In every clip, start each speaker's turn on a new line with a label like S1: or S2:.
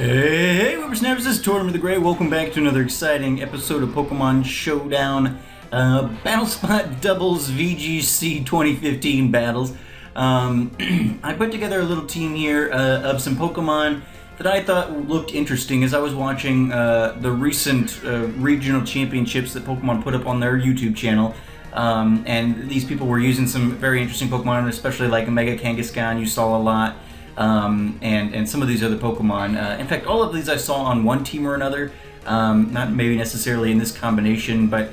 S1: Hey, whippersnappers, this is Tortoise the Gray. Welcome back to another exciting episode of Pokemon Showdown. Battle Spot Doubles VGC 2015 battles. I put together a little team here of some Pokemon that I thought looked interesting as I was watching the recent regional championships that Pokemon put up on their YouTube channel. And these people were using some very interesting Pokemon, especially like Mega Kangaskhan you saw a lot. And some of these other Pokemon. In fact, all of these I saw on one team or another. Not maybe necessarily in this combination, but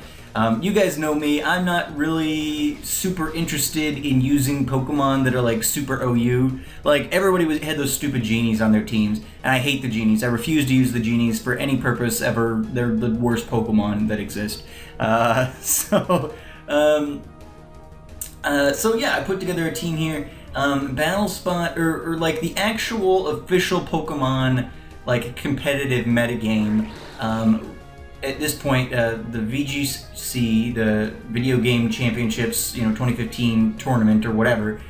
S1: you guys know me. I'm not really super interested in using Pokemon that are like super OU. Like, everybody had those stupid genies on their teams, and I hate the genies. I refuse to use the genies for any purpose ever. They're the worst Pokemon that exist. So yeah, I put together a team here. Battle Spot, or like the actual official Pokemon, like competitive metagame. At this point, the VGC, the Video Game Championships, 2015 tournament or whatever,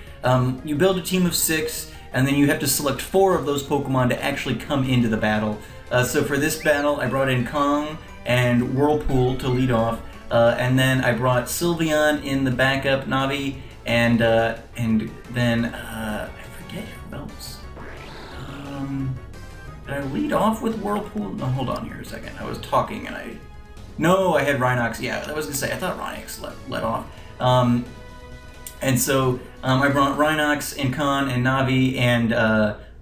S1: you build a team of 6, and then you have to select 4 of those Pokemon to actually come into the battle. So for this battle, I brought in Kong and Whirlpool to lead off, and then I brought Sylveon in the backup, Navi, and then I forget who else. Did I lead off with Whirlpool? No, hold on here a second. I was talking and no, I had Rhinox. Yeah, I was gonna say I thought Rhinox let off. And so I brought Rhinox and Khan and Navi and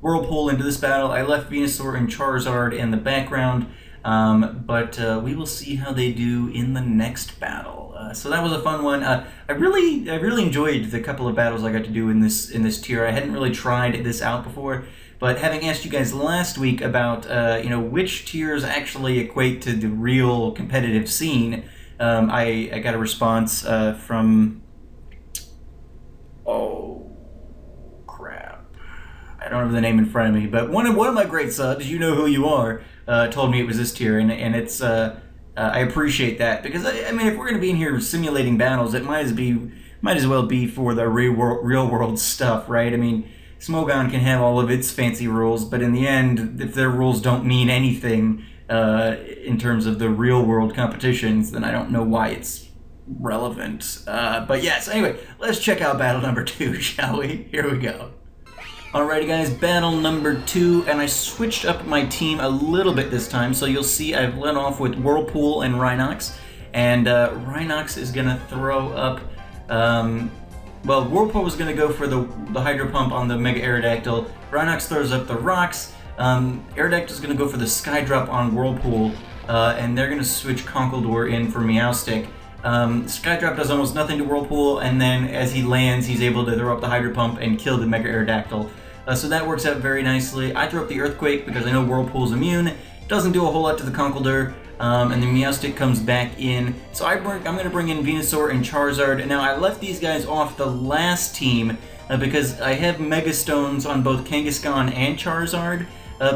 S1: Whirlpool into this battle. I left Venusaur and Charizard in the background, but we will see how they do in the next battle. So that was a fun one. I really enjoyed the couple of battles I got to do in this tier. I hadn't really tried this out before, but having asked you guys last week about which tiers actually equate to the real competitive scene, I got a response from I don't have the name in front of me, but one of my great subs, you know who you are, told me it was this tier, and it's I appreciate that, because I mean, if we're going to be in here simulating battles, it might as well be for the real world stuff, right? I mean, Smogon can have all of its fancy rules, but in the end, if their rules don't mean anything in terms of the real world competitions, then I don't know why it's relevant. But yes, anyway, let's check out battle number 2, shall we? Here we go. Alrighty guys, battle number 2, and I switched up my team a little bit this time, so you'll see I've led off with Whirlpool and Rhinox, and Rhinox is gonna throw up, well, Whirlpool was gonna go for the Hydro Pump on the Mega Aerodactyl. Rhinox throws up the rocks. Aerodactyl's gonna go for the Sky Drop on Whirlpool, and they're gonna switch Conkeldurr in for Meowstic. Sky Drop does almost nothing to Whirlpool, and then as he lands, he's able to throw up the Hydro Pump and kill the Mega Aerodactyl. So that works out very nicely. I throw up the Earthquake because I know Whirlpool's immune. Doesn't do a whole lot to the Conkeldurr, and then Meowstic comes back in. So I'm going to bring in Venusaur and Charizard. Now, I left these guys off the last team because I have Mega Stones on both Kangaskhan and Charizard,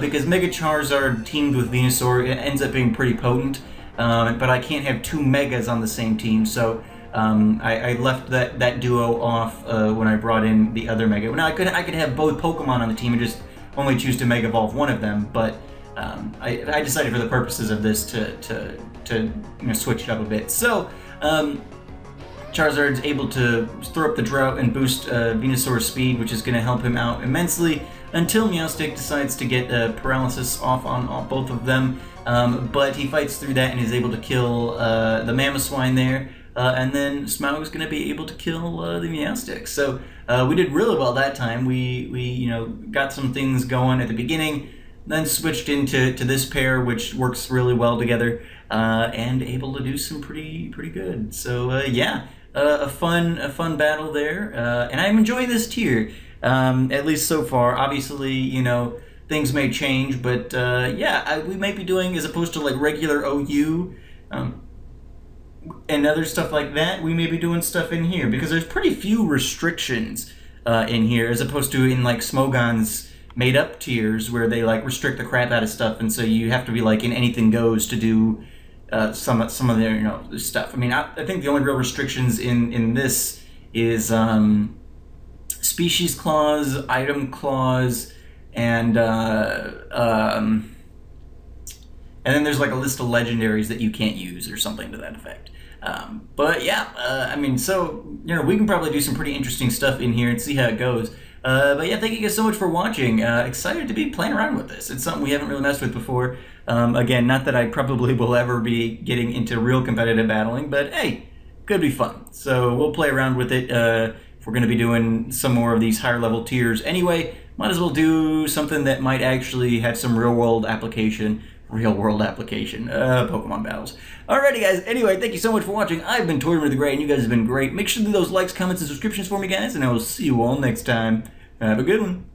S1: because Mega Charizard teamed with Venusaur, it ends up being pretty potent. But I can't have 2 Megas on the same team, so I left that duo off when I brought in the other Mega. Now I could have both Pokemon on the team and just only choose to Mega Evolve one of them, but I decided for the purposes of this to switch it up a bit. So Charizard's able to throw up the Drought and boost Venusaur's speed, which is going to help him out immensely, until Meowstic decides to get Paralysis off on both of them. But he fights through that and is able to kill the Mamoswine there, and then Smaug's going to be able to kill the Meowstic. So we did really well that time. We got some things going at the beginning, then switched into this pair, which works really well together, and able to do some pretty good. So yeah, a fun battle there, and I'm enjoying this tier, at least so far. Obviously, things may change, but yeah, we might be doing, as opposed to like regular OU and other stuff like that, we may be doing stuff in here, because there's pretty few restrictions in here, as opposed to in like Smogon's made-up tiers, where they like restrict the crap out of stuff, and so you have to be like in anything goes to do some of their stuff. I mean, I think the only real restrictions in this is Species Clause, Item Clause, and And then there's like a list of legendaries that you can't use or something to that effect. But yeah, I mean, so, you know, we can probably do some pretty interesting stuff in here and see how it goes. But yeah, thank you guys so much for watching. Excited to be playing around with this. It's something we haven't really messed with before. Again, not that I probably will ever be getting into real competitive battling, but hey, could be fun. So we'll play around with it. If we're going to be doing some more of these higher level tiers anyway, might as well do something that might actually have some real world application. Pokemon battles. Alrighty guys, anyway, thank you so much for watching. I've been Tortoise the Great, and you guys have been great. Make sure to do those likes, comments, and subscriptions for me, guys, and I will see you all next time. Have a good one.